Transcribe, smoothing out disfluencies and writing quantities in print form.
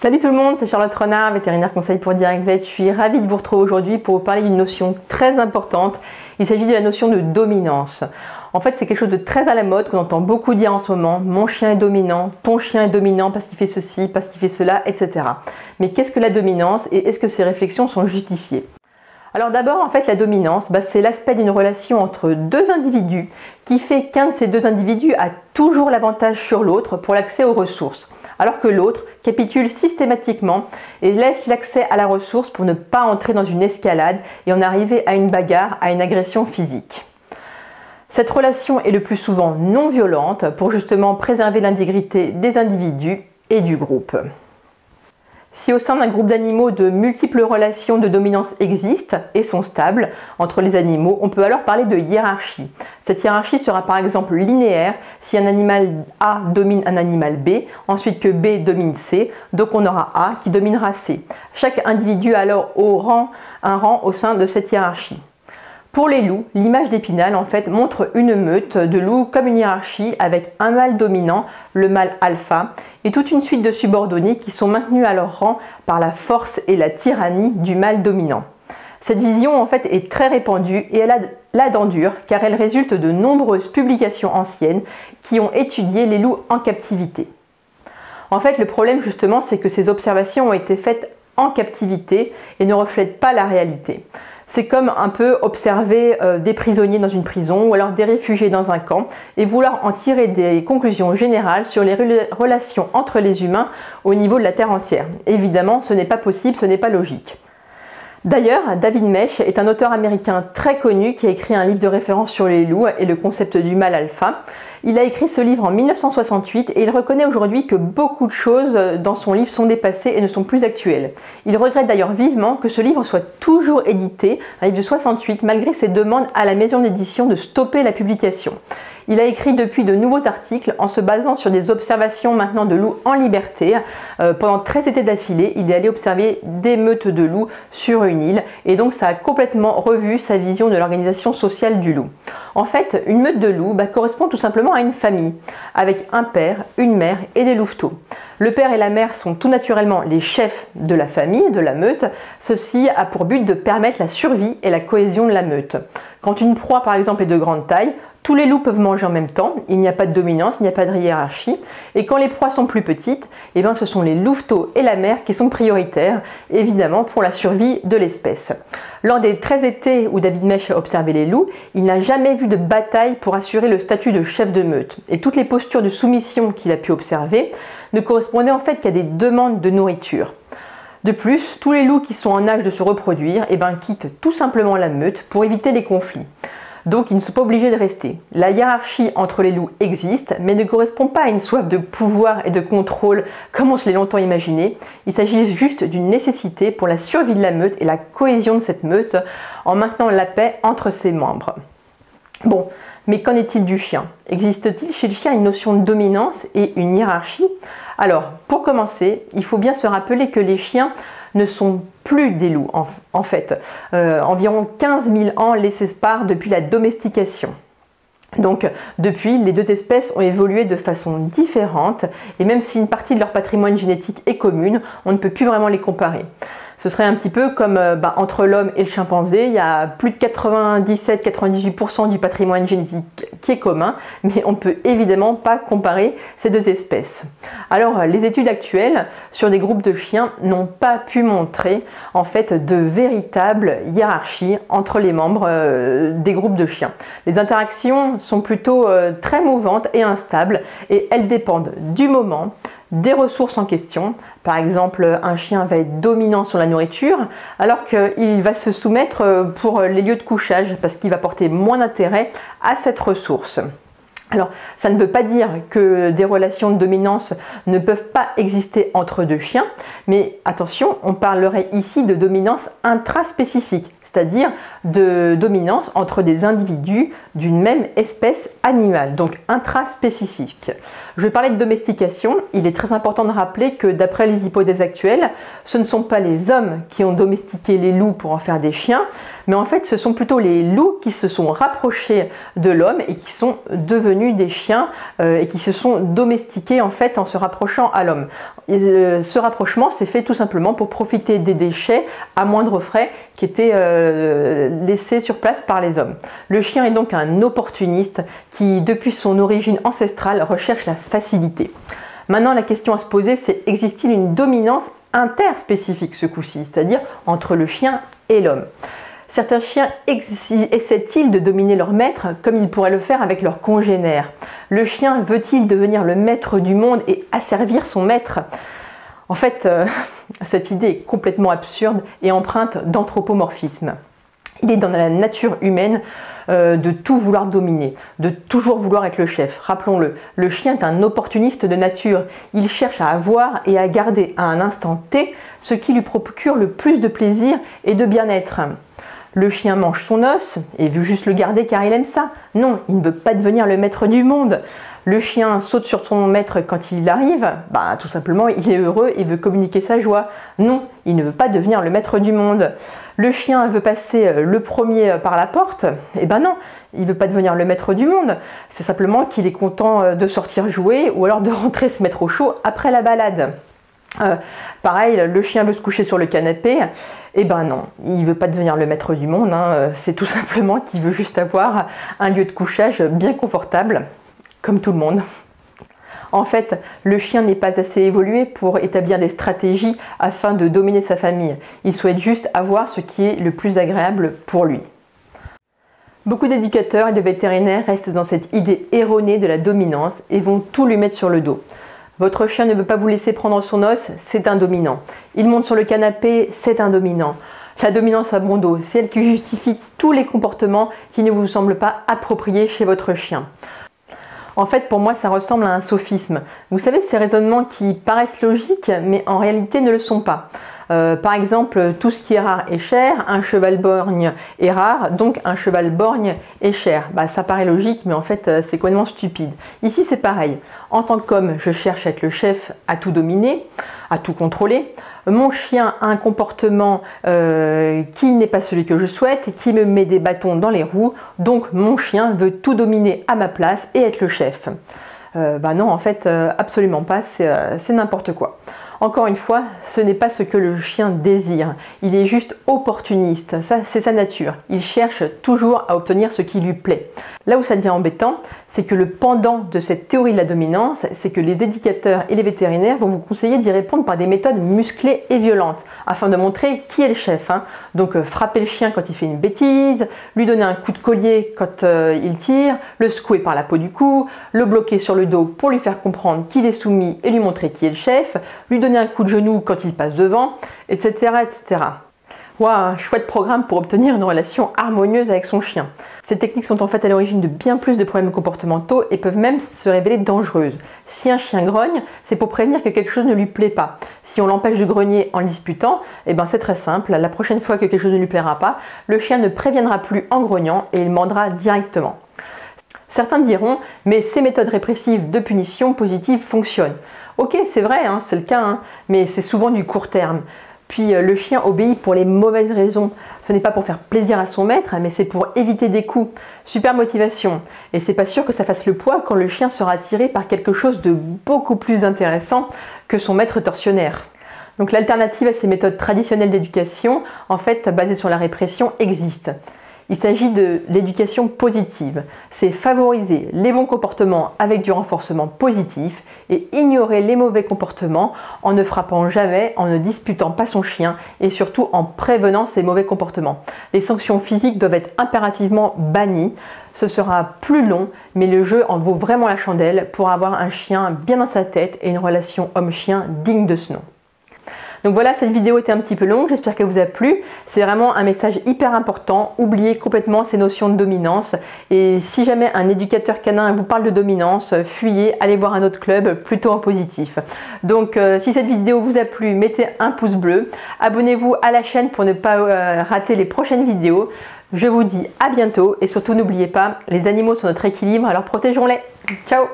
Salut tout le monde, c'est Charlotte Renard, vétérinaire conseil pour DirectVet. Je suis ravie de vous retrouver aujourd'hui pour vous parler d'une notion très importante. Il s'agit de la notion de dominance. En fait, c'est quelque chose de très à la mode qu'on entend beaucoup dire en ce moment. Mon chien est dominant, ton chien est dominant parce qu'il fait ceci, parce qu'il fait cela, etc. Mais qu'est-ce que la dominance et est-ce que ces réflexions sont justifiées? Alors d'abord, en fait, la dominance, c'est l'aspect d'une relation entre deux individus qui fait qu'un de ces deux individus a toujours l'avantage sur l'autre pour l'accès aux ressources, alors que l'autre capitule systématiquement et laisse l'accès à la ressource pour ne pas entrer dans une escalade et en arriver à une bagarre, à une agression physique. Cette relation est le plus souvent non violente pour justement préserver l'intégrité des individus et du groupe. Si au sein d'un groupe d'animaux de multiples relations de dominance existent et sont stables entre les animaux, on peut alors parler de hiérarchie. Cette hiérarchie sera par exemple linéaire si un animal A domine un animal B, ensuite que B domine C, donc on aura A qui dominera C. Chaque individu a alors un rang au sein de cette hiérarchie. Pour les loups, l'image d'Épinal en fait montre une meute de loups comme une hiérarchie avec un mâle dominant, le mâle alpha, et toute une suite de subordonnés qui sont maintenus à leur rang par la force et la tyrannie du mâle dominant. Cette vision en fait est très répandue et elle a la dent dure car elle résulte de nombreuses publications anciennes qui ont étudié les loups en captivité. En fait, le problème justement, c'est que ces observations ont été faites en captivité et ne reflètent pas la réalité. C'est comme un peu observer des prisonniers dans une prison ou alors des réfugiés dans un camp et vouloir en tirer des conclusions générales sur les relations entre les humains au niveau de la Terre entière. Évidemment, ce n'est pas possible, ce n'est pas logique. D'ailleurs, David Mech est un auteur américain très connu qui a écrit un livre de référence sur les loups et le concept du mâle alpha. Il a écrit ce livre en 1968 et il reconnaît aujourd'hui que beaucoup de choses dans son livre sont dépassées et ne sont plus actuelles. Il regrette d'ailleurs vivement que ce livre soit toujours édité, un livre de 68, malgré ses demandes à la maison d'édition de stopper la publication. Il a écrit depuis de nouveaux articles en se basant sur des observations maintenant de loups en liberté. Pendant 13 étés d'affilée, il est allé observer des meutes de loups sur une île et donc ça a complètement revu sa vision de l'organisation sociale du loup. En fait, une meute de loups correspond tout simplement à une famille, avec un père, une mère et des louveteaux. Le père et la mère sont tout naturellement les chefs de la famille, de la meute. Ceci a pour but de permettre la survie et la cohésion de la meute. Quand une proie par exemple est de grande taille, tous les loups peuvent manger en même temps, il n'y a pas de dominance, il n'y a pas de hiérarchie. Et quand les proies sont plus petites, ce sont les louveteaux et la mère qui sont prioritaires, évidemment pour la survie de l'espèce. Lors des 13 étés où David Mech a observé les loups, il n'a jamais vu de bataille pour assurer le statut de chef de meute. Et toutes les postures de soumission qu'il a pu observer ne correspondaient en fait qu'à des demandes de nourriture. De plus, tous les loups qui sont en âge de se reproduire quittent tout simplement la meute pour éviter les conflits. Donc ils ne sont pas obligés de rester. La hiérarchie entre les loups existe, mais ne correspond pas à une soif de pouvoir et de contrôle comme on se l'est longtemps imaginé. Il s'agit juste d'une nécessité pour la survie de la meute et la cohésion de cette meute en maintenant la paix entre ses membres. Bon, mais qu'en est-il du chien? Existe-t-il chez le chien une notion de dominance et une hiérarchie? Alors, pour commencer, il faut bien se rappeler que les chiens ne sont plus des loups en fait. Environ 15 000 ans les séparent depuis la domestication. Donc depuis, les deux espèces ont évolué de façon différente et même si une partie de leur patrimoine génétique est commune, on ne peut plus vraiment les comparer. Ce serait un petit peu comme entre l'homme et le chimpanzé, il y a plus de 97-98% du patrimoine génétique qui est commun, mais on ne peut évidemment pas comparer ces deux espèces. Alors les études actuelles sur des groupes de chiens n'ont pas pu montrer en fait de véritable hiérarchie entre les membres des groupes de chiens. Les interactions sont plutôt très mouvantes et instables et elles dépendent du moment, des ressources en question. Par exemple, un chien va être dominant sur la nourriture alors qu'il va se soumettre pour les lieux de couchage parce qu'il va porter moins d'intérêt à cette ressource. Alors, ça ne veut pas dire que des relations de dominance ne peuvent pas exister entre deux chiens, mais attention, on parlerait ici de dominance intraspécifique, c'est-à-dire de dominance entre des individus d'une même espèce animale, donc intraspécifique. Je vais parler de domestication. Il est très important de rappeler que d'après les hypothèses actuelles, ce ne sont pas les hommes qui ont domestiqué les loups pour en faire des chiens, mais en fait ce sont plutôt les loups qui se sont rapprochés de l'homme et qui sont devenus des chiens et qui se sont domestiqués en fait en se rapprochant à l'homme. Ce rapprochement s'est fait tout simplement pour profiter des déchets à moindre frais qui étaient laissés sur place par les hommes. Le chien est donc un opportuniste qui, depuis son origine ancestrale, recherche la facilité. Maintenant, la question à se poser, c'est existe-t-il une dominance interspécifique ce coup-ci, c'est-à-dire entre le chien et l'homme? Certains chiens essaient-ils de dominer leur maître comme ils pourraient le faire avec leurs congénères? Le chien veut-il devenir le maître du monde et asservir son maître? En fait, cette idée est complètement absurde et empreinte d'anthropomorphisme. Il est dans la nature humaine de tout vouloir dominer, de toujours vouloir être le chef. Rappelons-le, le chien est un opportuniste de nature. Il cherche à avoir et à garder à un instant T ce qui lui procure le plus de plaisir et de bien-être. Le chien mange son os et veut juste le garder car il aime ça. Non, il ne veut pas devenir le maître du monde. Le chien saute sur son maître quand il arrive, tout simplement il est heureux et veut communiquer sa joie. Non, il ne veut pas devenir le maître du monde. Le chien veut passer le premier par la porte, non, il ne veut pas devenir le maître du monde. C'est simplement qu'il est content de sortir jouer ou alors de rentrer se mettre au chaud après la balade. Pareil, le chien veut se coucher sur le canapé, non, il ne veut pas devenir le maître du monde, c'est tout simplement qu'il veut juste avoir un lieu de couchage bien confortable, comme tout le monde. En fait, le chien n'est pas assez évolué pour établir des stratégies afin de dominer sa famille. Il souhaite juste avoir ce qui est le plus agréable pour lui. Beaucoup d'éducateurs et de vétérinaires restent dans cette idée erronée de la dominance et vont tout lui mettre sur le dos. Votre chien ne veut pas vous laisser prendre son os, c'est un dominant. Il monte sur le canapé, c'est un dominant. La dominance à bon dos, c'est elle qui justifie tous les comportements qui ne vous semblent pas appropriés chez votre chien. En fait, pour moi, ça ressemble à un sophisme. Vous savez, ces raisonnements qui paraissent logiques, mais en réalité ne le sont pas. Par exemple, tout ce qui est rare est cher, un cheval borgne est rare, donc un cheval borgne est cher. Ça paraît logique, mais en fait, c'est complètement stupide. Ici, c'est pareil. En tant qu'homme, je cherche à être le chef, à tout dominer, à tout contrôler. Mon chien a un comportement qui n'est pas celui que je souhaite, qui me met des bâtons dans les roues, donc mon chien veut tout dominer à ma place et être le chef. Non, en fait, absolument pas, c'est n'importe quoi. Encore une fois, ce n'est pas ce que le chien désire, il est juste opportuniste, ça c'est sa nature, il cherche toujours à obtenir ce qui lui plaît. Là où ça devient embêtant, c'est que le pendant de cette théorie de la dominance, c'est que les éducateurs et les vétérinaires vont vous conseiller d'y répondre par des méthodes musclées et violentes, afin de montrer qui est le chef. Donc frapper le chien quand il fait une bêtise, lui donner un coup de collier quand il tire, le secouer par la peau du cou, le bloquer sur le dos pour lui faire comprendre qu'il est soumis et lui montrer qui est le chef, lui donner un coup de genou quand il passe devant, etc. etc. Wow, un chouette programme pour obtenir une relation harmonieuse avec son chien. Ces techniques sont en fait à l'origine de bien plus de problèmes comportementaux et peuvent même se révéler dangereuses. Si un chien grogne, c'est pour prévenir que quelque chose ne lui plaît pas. Si on l'empêche de grogner en le disputant, c'est très simple. La prochaine fois que quelque chose ne lui plaira pas, le chien ne préviendra plus en grognant et il mordra directement. Certains diront, mais ces méthodes répressives de punition positive fonctionnent. Ok, c'est vrai, c'est le cas, mais c'est souvent du court terme. Puis le chien obéit pour les mauvaises raisons. Ce n'est pas pour faire plaisir à son maître, mais c'est pour éviter des coups. Super motivation. Et c'est pas sûr que ça fasse le poids quand le chien sera attiré par quelque chose de beaucoup plus intéressant que son maître tortionnaire. Donc l'alternative à ces méthodes traditionnelles d'éducation, en fait basées sur la répression, existe. Il s'agit de l'éducation positive. C'est favoriser les bons comportements avec du renforcement positif et ignorer les mauvais comportements en ne frappant jamais, en ne disputant pas son chien et surtout en prévenant ces mauvais comportements. Les sanctions physiques doivent être impérativement bannies. Ce sera plus long, mais le jeu en vaut vraiment la chandelle pour avoir un chien bien dans sa tête et une relation homme-chien digne de ce nom. Donc voilà, cette vidéo était un petit peu longue, j'espère qu'elle vous a plu. C'est vraiment un message hyper important. Oubliez complètement ces notions de dominance. Et si jamais un éducateur canin vous parle de dominance, fuyez, allez voir un autre club plutôt en positif. Donc si cette vidéo vous a plu, mettez un pouce bleu. Abonnez-vous à la chaîne pour ne pas rater les prochaines vidéos. Je vous dis à bientôt et surtout n'oubliez pas, les animaux sont notre équilibre, alors protégeons-les. Ciao!